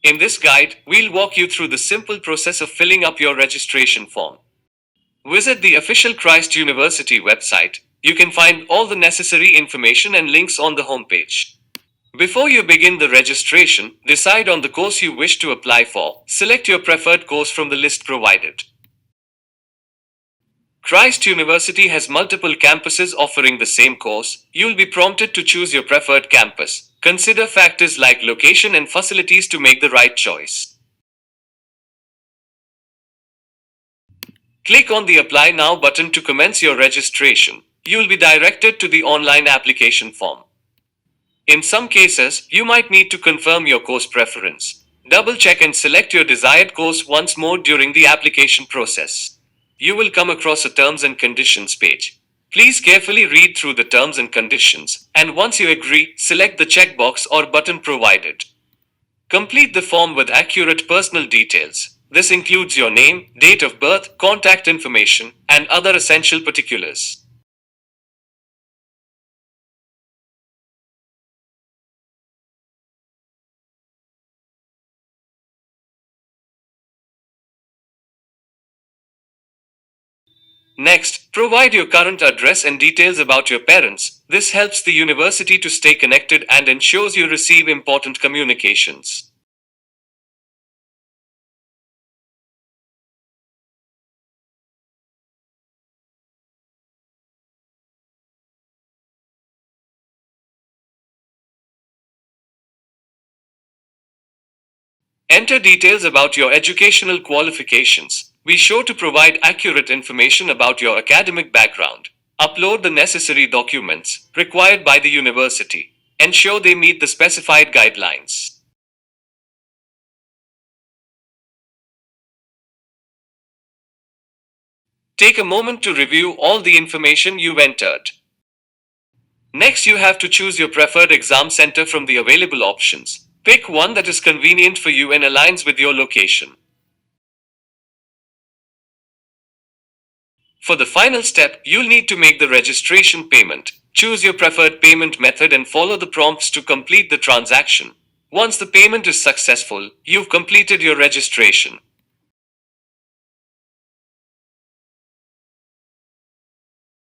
In this guide, we'll walk you through the simple process of filling up your registration form. Visit the official Christ University website. You can find all the necessary information and links on the homepage. Before you begin the registration, decide on the course you wish to apply for. Select your preferred course from the list provided. Christ University has multiple campuses offering the same course. You'll be prompted to choose your preferred campus. Consider factors like location and facilities to make the right choice. Click on the Apply Now button to commence your registration. You'll be directed to the online application form. In some cases, you might need to confirm your course preference. Double-check and select your desired course once more during the application process. You will come across a Terms and Conditions page. Please carefully read through the terms and conditions, and once you agree, select the checkbox or button provided. Complete the form with accurate personal details. This includes your name, date of birth, contact information, and other essential particulars. Next, provide your current address and details about your parents. This helps the university to stay connected and ensures you receive important communications. Enter details about your educational qualifications. Be sure to provide accurate information about your academic background. Upload the necessary documents required by the university. Ensure they meet the specified guidelines. Take a moment to review all the information you've entered. Next, you have to choose your preferred exam center from the available options. Pick one that is convenient for you and aligns with your location. For the final step, you'll need to make the registration payment. Choose your preferred payment method and follow the prompts to complete the transaction. Once the payment is successful, you've completed your registration.